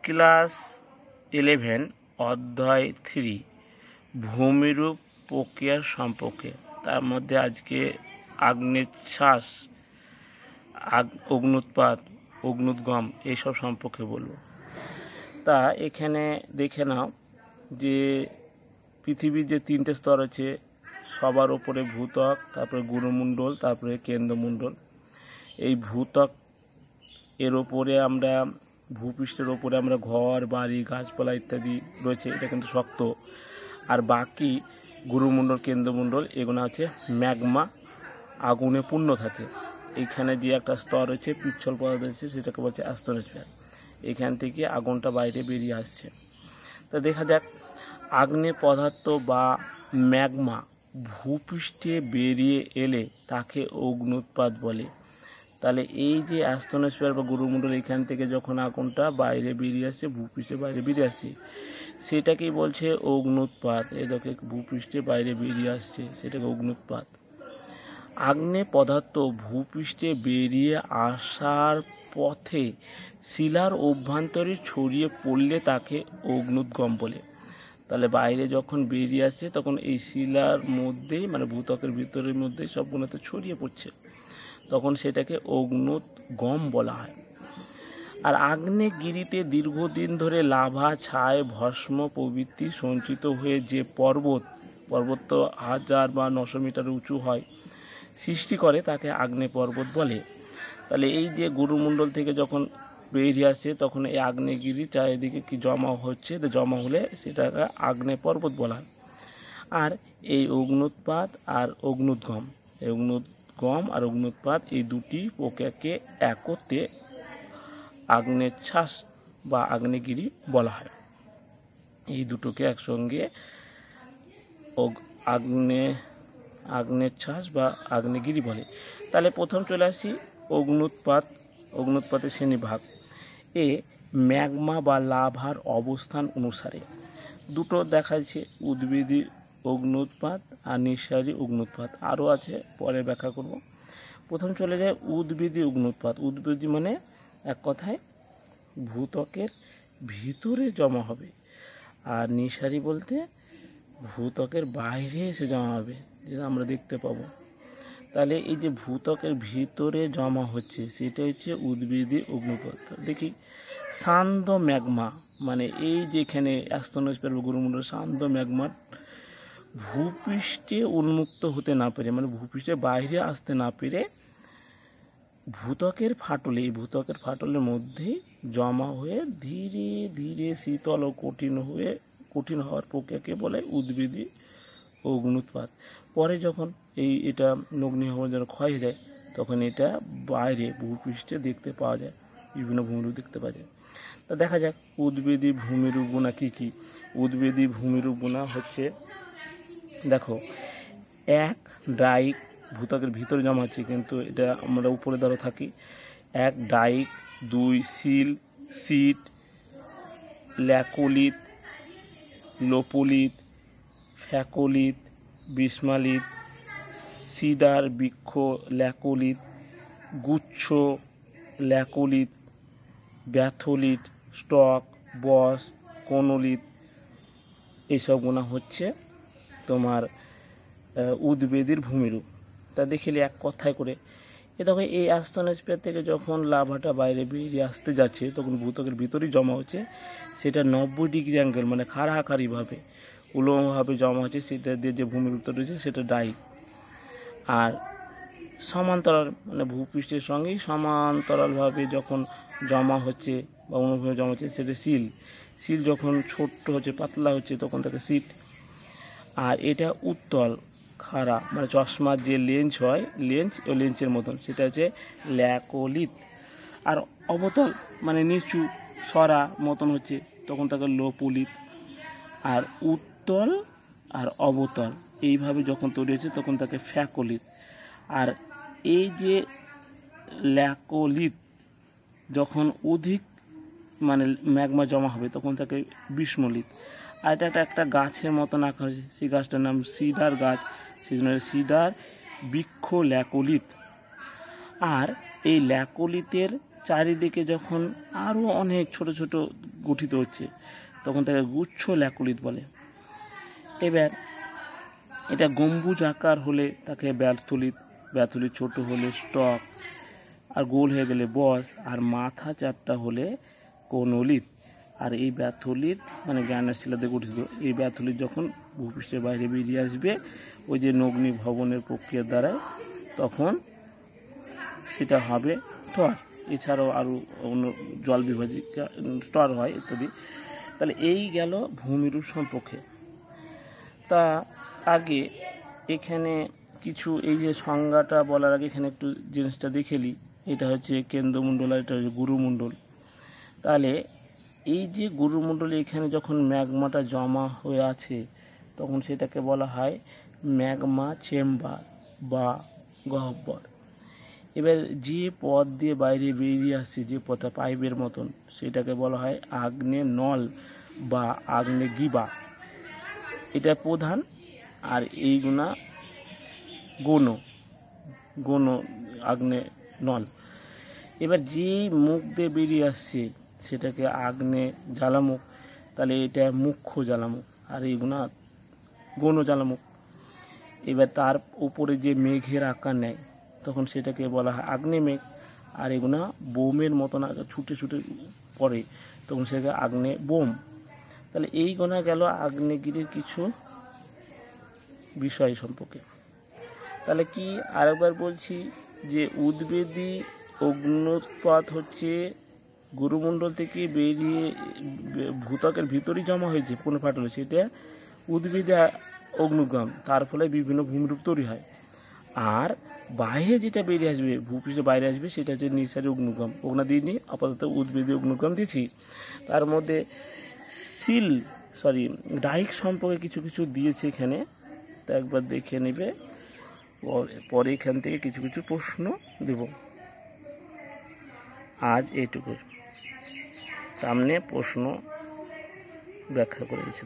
Class 11 অধ্যায় 3 ভূমিরূপ প্রক্রিয়ার সম্পর্কে। তার মধ্যে আজকে আগ্নেয়ছাস, অগ্ন্যুৎপাত, অগ্ন্যুৎগম এইসব সম্পর্কে বলবো। তা এখানে দেখে নাও যে পৃথিবীর যে তিনটে স্তর আছে, সবার ওপরে ভূত্বক, তারপরে গুরুমণ্ডল, তারপরে কেন্দ্রমণ্ডল। এই ভূত্বক এর ওপরে আমরা ভূপৃষ্ঠের ওপরে আমরা ঘর, বাড়ি, গাছপালা ইত্যাদি রয়েছে, এটা কিন্তু শক্ত। আর বাকি গুরুমণ্ডল, কেন্দ্রমণ্ডল এগুলো হচ্ছে ম্যাগমা, আগুনে পূর্ণ থাকে। এইখানে যে একটা স্তর রয়েছে, পিচ্ছল পদার্থ আছে, সেটাকে বলছে অ্যাস্তনোস্ফিয়ার। এখান থেকে আগুনটা বাইরে বেরিয়ে আসছে। তা দেখা যাক, আগ্নেয় পদার্থ বা ম্যাগমা ভূপৃষ্ঠে বেরিয়ে এলে তাকে অগ্ন্যুৎপাত বলে। তাহলে এই যে অ্যাস্তনোস্ফিয়ার বা গুরুমণ্ডল, এখান থেকে যখন আগুনটা বাইরে বেরিয়ে আসছে, ভূপৃষ্ঠে বাইরে বেরিয়ে আসছে, সেটাকেই বলছে অগ্ন্যুৎপাত। এটাকে ভূপৃষ্ঠে বাইরে বেরিয়ে আসছে, সেটাকে অগ্ন্যুৎপাত। আগ্নেয় পদার্থ ভূপৃষ্ঠে বেরিয়ে আসার পথে শিলার অভ্যন্তরে ছড়িয়ে পড়লে তাকে অগ্ন্যুৎগম বলে। তাহলে বাইরে যখন বেরিয়ে আসছে তখন এই শিলার মধ্যেই, মানে ভূত্বকের ভিতরের মধ্যেই সবগুলোতে ছড়িয়ে পড়ছে, তখন সেটাকে অগ্ন্যুৎগম বলা হয়। আর আগ্নেয়গিরিতে দীর্ঘদিন ধরে লাভা, ছাই, ভস্ম প্রভৃতি সঞ্চিত হয়ে যে পর্বত তো 1000 বা 900 মিটার উঁচু হয়, সৃষ্টি করে, তাকে আগ্নেয় পর্বত বলে। তাহলে এই যে গুরুমণ্ডল থেকে যখন বেরিয়ে আসছে, তখন এই আগ্নেয়গিরি চারিদিকে কি জমা হচ্ছে, জমা হলে সেটাকে আগ্নেয় পর্বত বলা হয়। আর এই অগ্ন্যুৎপাত আর অগ্ন্যুৎগম, অগ্ন্যুৎগম আর অগ্ন্যুৎপাত এই দুটি প্রক্রিয়াকে একত্রে আগ্নেয়ছাস বা আগ্নেয়গিরি বলা হয়। এই দুটোকে একসঙ্গে আগ্নেয়ছাস বা আগ্নেয়গিরি বলে। তাহলে প্রথম চলে আসি অগ্ন্যুৎপাতের শ্রেণীভাগ। এ ম্যাগমা বা লাভার অবস্থান অনুসারে দুটো দেখা যাচ্ছে, উদ্ভিদী অগ্ন্যুৎপাত আর নিঃসারী অগ্ন্যুৎপাত। আরও আছে, পরে ব্যাখ্যা করব। প্রথম চলে যায় উদ্ভিদী অগ্ন্যুৎপাত। উদ্ভিদী মানে এক কথায় ভূত্বকের ভিতরে জমা হবে, আর নিঃসারী বলতে ভূত্বকের বাইরে এসে জমা হবে, যেটা আমরা দেখতে পাবো। তাহলে এই যে ভূত্বকের ভিতরে জমা হচ্ছে, সেটা হচ্ছে উদ্ভিদী অগ্ন্যুৎপাত। দেখি, শান্ত ম্যাগমা, মানে এই যেখানে অ্যাস্তনোস্ফিয়ার বা গুরুমণ্ডল, শান্ত ম্যাগমার ভূপৃষ্ঠে উন্মুক্ত হতে না পেরে, মানে ভূপৃষ্ঠের বাইরে আসতে না পেরে ভূত্বকের ফাটলে, এই ভূত্বকের ফাটলের মধ্যেই জমা হয়ে ধীরে ধীরে শীতল ও কঠিন হওয়ার প্রক্রিয়াকে বলে উদ্ভিদী অগ্ন্যুৎপাত। পরে যখন এটা নগ্নি হওয়ার জন্য ক্ষয় হয়ে যায়, তখন এটা বাইরে ভূপৃষ্ঠে দেখতে পাওয়া যায়, বিভিন্ন ভূমিরূপ দেখতে পাওয়া যায়। তা দেখা যাক উদ্ভিদী ভূমিরূপ গুণা কী কী। উদ্ভিদী ভূমিরূপ গুণা হচ্ছে, দেখো, এক ডাইক, ভূত্বকের ভিতরে জমা হচ্ছে কিন্তু এটা আমরা উপরে দ্বারা থাকি। এক ডাইক, দুই সিট, ল্যাকোলিথ, লোপোলিথ, ফ্যাকোলিথ, বিস্মালিথ, সিডার বৃক্ষ ল্যাকোলিথ, গুচ্ছ ল্যাকোলিথ, ব্যাথোলিথ, স্টক, বস, কোনোলিথ। এইসব গুণা হচ্ছে তোমার উদ্ভিদের ভূমিরূপ। তা দেখিলে এক কথায় করে, দেখো, এই অ্যাস্তনোস্ফিয়ার থেকে যখন লাভাটা বাইরে বেরিয়ে আসতে যাচ্ছে, তখন ভূত্বকের ভিতরেই জমা হচ্ছে, সেটা 90 ডিগ্রি অ্যাঙ্গেল, মানে খাড়াখাড়িভাবে উলম্বভাবে জমা হচ্ছে, সেটা দিয়ে যে ভূমিরূপটা রয়েছে সেটা ডাইক। আর সমান্তরাল, মানে ভূপৃষ্ঠের সঙ্গেই সমান্তরালভাবে যখন জমা হচ্ছে বা অনুভবে জমা হচ্ছে, সেটা সিল যখন ছোট্ট হচ্ছে, পাতলা হচ্ছে, তখন তাকে সিট। আর এটা উত্তল, খাড়া, মানে চশমার যে লেন্স হয়, লেন্সের মতন, সেটা হচ্ছে ল্যাকোলিথ। আর অবতল, মানে নিচু সরা মতন হচ্ছে, তখন তাকে লোপোলিথ। আর উত্তল আর অবতল এইভাবে যখন তৈরি হচ্ছে, তখন তাকে ফ্যাকোলিথ। আর এই যে ল্যাকোলিথ যখন অধিক, মানে ম্যাগমা জমা হবে, তখন তাকে বিস্মলিথ। আর এটা একটা গাছের মতন আঁকা হয়েছে, সেই গাছটার নাম সিডার গাছ, সেই জন্য সিডার বৃক্ষ ল্যাকোলিথ। আর এই ল্যাকোলিথের চারিদিকে যখন আরও অনেক ছোট ছোট গঠিত হচ্ছে তখন তাকে গুচ্ছ ল্যাকুলিত বলে। এবার এটা গম্বুজ আকার হলে তাকে ব্যাথলিত, ব্যাথলিত ছোট হলে স্টক, আর গোল হয়ে গেলে বস, আর মাথা চারটা হলে কোনলিত। আর এই ব্যাথলিত মানে জ্ঞানের শিলাতে গঠিত এই ব্যাথলিত যখন ভূপৃষ্ঠের বাইরে বেরিয়ে আসবে ওই যে নগ্নি ভবনের প্রক্রিয়ার দ্বারা, তখন সেটা হবে স্তর। এছাড়াও আরও অন্য জল বিভাজিকা স্তর হয় ইত্যাদি। তাহলে এই গেল ভূমিরূপ সম্পর্কে। তা আগে এখানে কিছু এই যে সংজ্ঞাটা বলার আগে এখানে একটু জিনিসটা দেখে নিই। এটা হচ্ছে কেন্দ্রমণ্ডল আর এটা হচ্ছে গুরুমণ্ডল। তাহলে এই যে গুরুমণ্ডলে এখানে যখন ম্যাগমাটা জমা হয়ে আছে তখন সেটাকে বলা হয় ম্যাগমা চেম্বার বা গহ্বর। এবার যে পথ দিয়ে বাইরে বেরিয়ে আসছে, যে পথটা পাইপের মতন, সেটাকে বলা হয় আগ্নেয় নল বা আগ্নেয়গিবা। এটা প্রধান। আর এইগুলা গৌণ আগ্নেয় নল। এবার যে মুখ দিয়ে বেরিয়ে আসছে সেটাকে আগ্নেয় জ্বালামুখ। তাহলে এটা মুখ্য জ্বালামুখ আর এইগুলা গৌণ জ্বালামুখ। এবার তার উপরে যে মেঘের আকার নেয় তখন সেটাকে বলা হয় আগ্নেয় মেঘ। আর এগুলা বোমের মতন ছুটে ছুটে পড়ে তখন সেটাকে আগ্নেয় বোম। তাহলে এই গোনা গেল আগ্নেয়গিরির কিছু বিষয় সম্পর্কে। তাহলে কি আরেকবার বলছি যে উদ্বেদী অগ্নুৎপাত হচ্ছে গুরুমণ্ডল থেকে বেরিয়ে ভূত্বকের ভিতরেই জমা হয়েছে পুনঃফাটলে, সেটা উদ্বেদী অগ্নুদ্গম, তার ফলে বিভিন্ন ভূমিরূপ তৈরি হয়। আর বাইরে যেটা বেরিয়ে আসবে ভূপৃষ্ঠের বাইরে আসবে সেটা হচ্ছে নিঃসারী অগ্নুদ্গম। ওগুলো দিয়ে নিয়ে আপাতত উদ্বেদী অগ্নুদ্গম দিয়েছি। তার মধ্যে ডাইক সম্পর্কে কিছু কিছু দিয়েছে এখানে, তা একবার দেখে নেবে। পরে এখান থেকে কিছু কিছু প্রশ্ন দেব। আজ এইটুকু, সামনে প্রশ্ন ব্যাখ্যা করে দিচ্ছি।